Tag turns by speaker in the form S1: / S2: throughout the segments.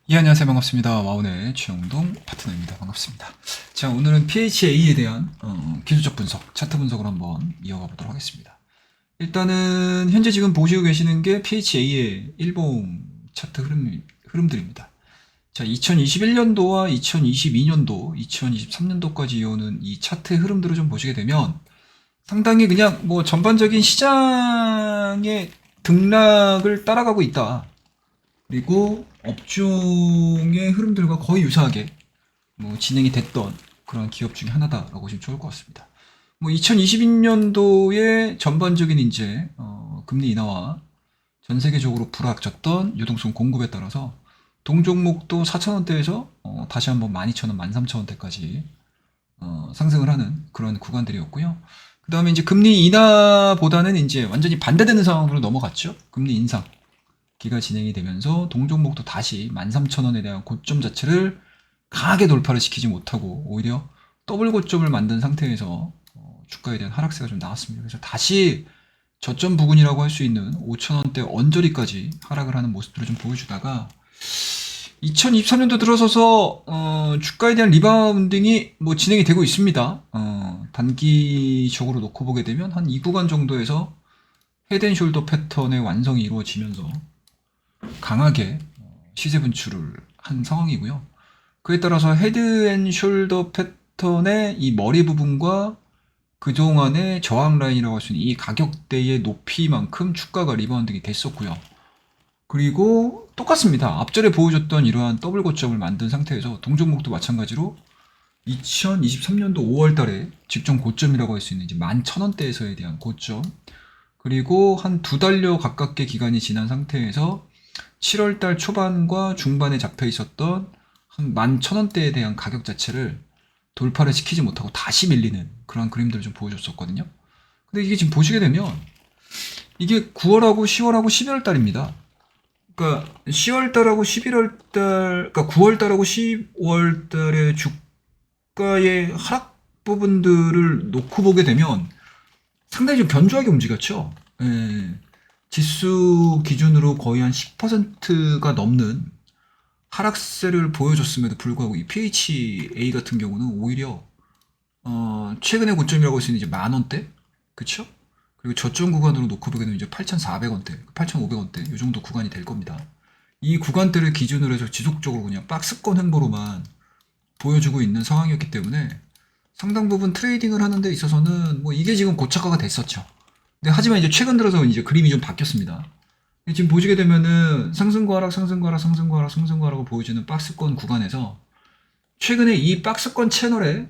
S1: 예, 안녕하세요. 반갑습니다. 와운의 최영동 파트너입니다. 반갑습니다. 자, 오늘은 PHA에 대한 기술적 분석, 차트 분석을 한번 이어가 보도록 하겠습니다. 일단은 현재 지금 보시고 계시는 게 PHA의 일봉 차트 흐름들입니다. 자, 2021년도와 2022년도, 2023년도까지 이어오는 이 차트 흐름들을 좀 보시게 되면 상당히 그냥 뭐 전반적인 시장의 등락을 따라가고 있다. 그리고 업종의 흐름들과 거의 유사하게 뭐 진행이 됐던 그런 기업 중에 하나다라고 보시면 좋을 것 같습니다. 뭐 2022년도에 전반적인 이제 금리 인하와 전 세계적으로 불확졌던 유동성 공급에 따라서 동종목도 4,000원대에서 다시 한번 12,000원, 13,000원대까지 상승을 하는 그런 구간들이었고요. 그 다음에 이제 금리 인하보다는 이제 완전히 반대되는 상황으로 넘어갔죠. 금리 인상. 기가 진행이 되면서 동종목도 다시 13,000원에 대한 고점 자체를 강하게 돌파를 시키지 못하고 오히려 더블 고점을 만든 상태에서 주가에 대한 하락세가 좀 나왔습니다. 그래서 다시 저점 부근이라고 할 수 있는 5,000원대 언저리까지 하락을 하는 모습들을 좀 보여주다가 2023년도 들어서서 주가에 대한 리바운딩이 뭐 진행이 되고 있습니다. 단기적으로 놓고 보게 되면 한 이 구간 정도에서 헤드앤숄더 패턴의 완성이 이루어지면서 강하게 시세 분출을 한 상황이고요. 그에 따라서 헤드앤숄더 패턴의 이 머리 부분과 그동안의 저항 라인이라고 할 수 있는 이 가격대의 높이만큼 주가가 리바운딩이 됐었고요. 그리고 똑같습니다. 앞전에 보여줬던 이러한 더블 고점을 만든 상태에서 동종목도 마찬가지로 2023년도 5월 달에 직전 고점이라고 할 수 있는 이제 11,000원대에서에 대한 고점, 그리고 한 두 달여 가깝게 기간이 지난 상태에서 7월달 초반과 중반에 잡혀 있었던 한 11,000원대에 대한 가격 자체를 돌파를 시키지 못하고 다시 밀리는 그런 그림들을 좀 보여줬었거든요. 근데 이게 지금 보시게 되면 이게 9월하고 10월하고 11월달입니다. 그러니까 10월달하고 11월달, 그러니까 9월달하고 10월달의 주가의 하락 부분들을 놓고 보게 되면 상당히 좀 견조하게 움직였죠. 예. 지수 기준으로 거의 한 10%가 넘는 하락세를 보여줬음에도 불구하고 이 PHA 같은 경우는 오히려 최근의 고점이라고 할 수 있는 이제 10,000원대, 그쵸? 그리고 저점 구간으로 놓고 보게 되면 이제 8,400원대, 8,500원대 이 정도 구간이 될 겁니다. 이 구간대를 기준으로 해서 지속적으로 그냥 박스권 행보로만 보여주고 있는 상황이었기 때문에 상당 부분 트레이딩을 하는 데 있어서는 뭐 이게 지금 고착화가 됐었죠. 근데 하지만 이제 최근 들어서 이제 그림이 좀 바뀌었습니다. 지금 보시게 되면은 상승과 하락, 상승과 하락, 상승과 하락, 상승과 하락을 보여주는 박스권 구간에서 최근에 이 박스권 채널의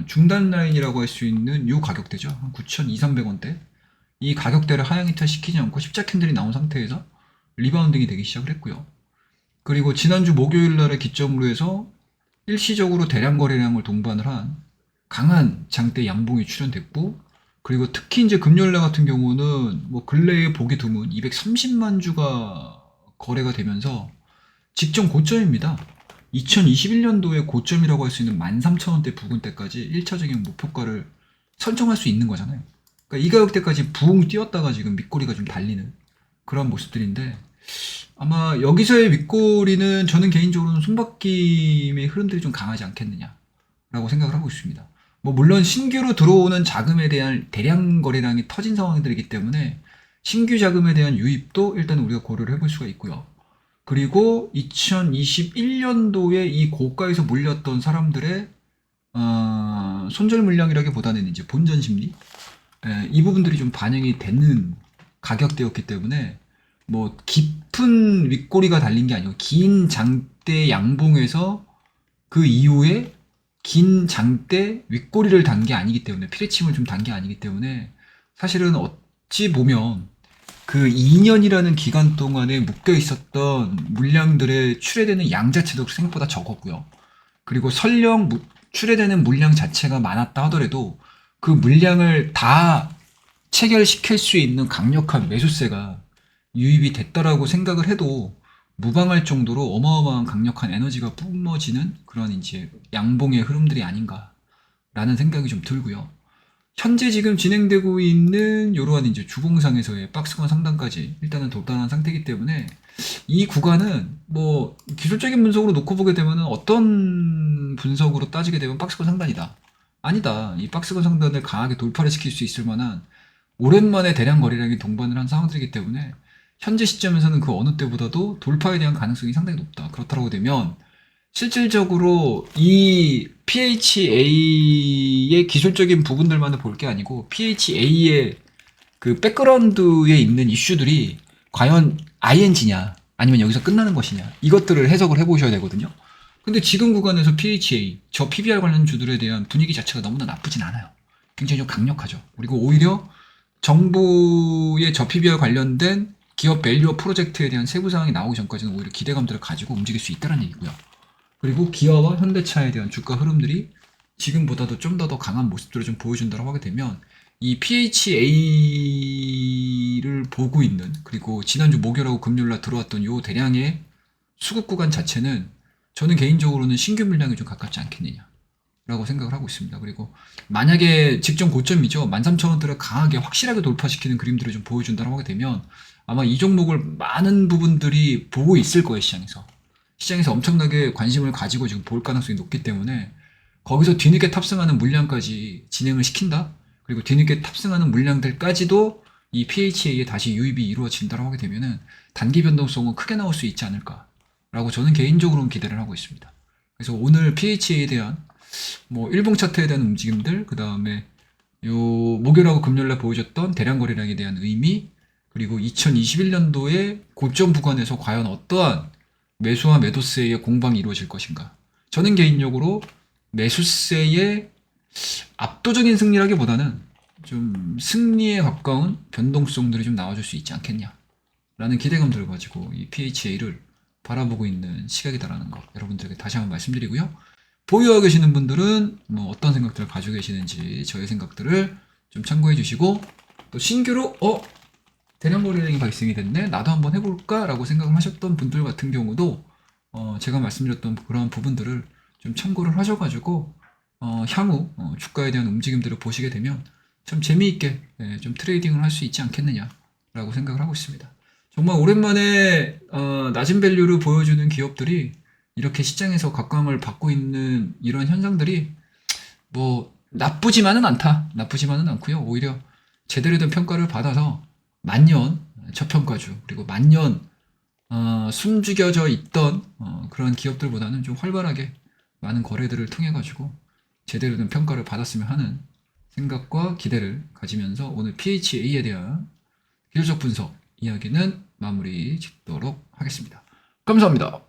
S1: 중단 라인이라고 할 수 있는 이 가격대죠. 한 9,200~300원대. 이 가격대를 하향 이탈시키지 않고 십자 캔들이 나온 상태에서 리바운딩이 되기 시작을 했고요. 그리고 지난주 목요일 날의 기점으로 해서 일시적으로 대량 거래량을 동반을 한 강한 장대 양봉이 출현됐고, 그리고 특히 이제 금요일날 같은 경우는 뭐 근래에 보기 드문 230만 주가 거래가 되면서 직전 고점입니다. 2021년도의 고점이라고 할 수 있는 13,000원대 부근대까지 1차적인 목표가를 설정할 수 있는 거잖아요. 그러니까 이 가격대까지 부웅 뛰었다가 지금 밑꼬리가 좀 달리는 그런 모습들인데, 아마 여기서의 윗꼬리는 저는 개인적으로는 손바뀜의 흐름들이 좀 강하지 않겠느냐라고 생각을 하고 있습니다. 뭐 물론 신규로 들어오는 자금에 대한 대량 거래량이 터진 상황들이기 때문에 신규 자금에 대한 유입도 일단 우리가 고려를 해볼 수가 있고요. 그리고 2021년도에 이 고가에서 몰렸던 사람들의 손절 물량이라기보다는 이제 본전 심리, 이 부분들이 좀 반영이 되는 가격대였기 때문에 뭐 깊은 윗꼬리가 달린 게 아니고 긴 장대 양봉에서 그 이후에 긴 장대 윗꼬리를 단 게 아니기 때문에, 피레침을 좀 단 게 아니기 때문에 사실은 어찌 보면 그 2년이라는 기간 동안에 묶여 있었던 물량들의 출해되는 양 자체도 생각보다 적었고요. 그리고 설령 출해되는 물량 자체가 많았다 하더라도 그 물량을 다 체결시킬 수 있는 강력한 매수세가 유입이 됐다라고 생각을 해도 무방할 정도로 어마어마한 강력한 에너지가 뿜어지는 그런 이제 양봉의 흐름들이 아닌가라는 생각이 좀 들고요. 현재 지금 진행되고 있는 이러한 이제 주봉상에서의 박스권 상단까지 일단은 도달한 상태이기 때문에 이 구간은 뭐 기술적인 분석으로 놓고 보게 되면은 어떤 분석으로 따지게 되면 박스권 상단이다. 아니다. 이 박스권 상단을 강하게 돌파를 시킬 수 있을 만한 오랜만에 대량 거래량이 동반을 한 상황들이기 때문에 현재 시점에서는 그 어느 때보다도 돌파에 대한 가능성이 상당히 높다. 그렇다고 되면 실질적으로 이 PHA의 기술적인 부분들만을 볼 게 아니고 PHA의 그 백그라운드에 있는 이슈들이 과연 ING냐 아니면 여기서 끝나는 것이냐 이것들을 해석을 해보셔야 되거든요. 근데 지금 구간에서 PHA, 저 PBR 관련 주들에 대한 분위기 자체가 너무나 나쁘진 않아요. 굉장히 좀 강력하죠. 그리고 오히려 정부의 저 PBR 관련된 기업 밸류업 프로젝트에 대한 세부 사항이 나오기 전까지는 오히려 기대감들을 가지고 움직일 수 있다는 얘기고요. 그리고 기아와 현대차에 대한 주가 흐름들이 지금보다도 좀 더 강한 모습들을 좀 보여준다고 하게 되면 이 PHA를 보고 있는 그리고 지난주 목요일하고 금요일날 들어왔던 요 대량의 수급 구간 자체는 저는 개인적으로는 신규 물량이 좀 가깝지 않겠느냐 라고 생각을 하고 있습니다. 그리고 만약에 직전 고점이죠. 13,000원대를 강하게 확실하게 돌파시키는 그림들을 좀 보여준다고 하게 되면 아마 이 종목을 많은 부분들이 보고 있을 거예요. 시장에서 엄청나게 관심을 가지고 지금 볼 가능성이 높기 때문에 거기서 뒤늦게 탑승하는 물량까지 진행을 시킨다. 그리고 뒤늦게 탑승하는 물량들까지도 이 PHA에 다시 유입이 이루어진다고 하게 되면은 단기 변동성은 크게 나올 수 있지 않을까라고 저는 개인적으로는 기대를 하고 있습니다. 그래서 오늘 PHA에 대한 뭐 일봉 차트에 대한 움직임들, 그 다음에 요 목요일하고 금요일날 보여줬던 대량 거래량에 대한 의미, 그리고 2021년도의 고점 구간에서 과연 어떠한 매수와 매도세의 공방이 이루어질 것인가. 저는 개인적으로 매수세의 압도적인 승리라기보다는 좀 승리에 가까운 변동성들이 좀 나와줄 수 있지 않겠냐 라는 기대감들을 가지고 이 PHA를 바라보고 있는 시각이다라는 거 여러분들에게 다시 한번 말씀드리고요. 보유하고 계시는 분들은 뭐 어떤 생각들을 가지고 계시는지 저의 생각들을 좀 참고해 주시고, 또 신규로 대량 거래량이 발생이 됐네, 나도 한번 해볼까 라고 생각을 하셨던 분들 같은 경우도 제가 말씀드렸던 그런 부분들을 좀 참고를 하셔가지고 향후 주가에 대한 움직임들을 보시게 되면 참 재미있게 좀 트레이딩을 할 수 있지 않겠느냐 라고 생각을 하고 있습니다. 정말 오랜만에 낮은 밸류를 보여주는 기업들이 이렇게 시장에서 각광을 받고 있는 이런 현상들이 뭐 나쁘지만은 않다. 나쁘지만은 않고요. 오히려 제대로 된 평가를 받아서 만년 저평가주, 그리고 만년 숨죽여져 있던 그런 기업들보다는 좀 활발하게 많은 거래들을 통해 가지고 제대로 된 평가를 받았으면 하는 생각과 기대를 가지면서 오늘 PHA에 대한 기술적 분석 이야기는 마무리 짓도록 하겠습니다. 감사합니다.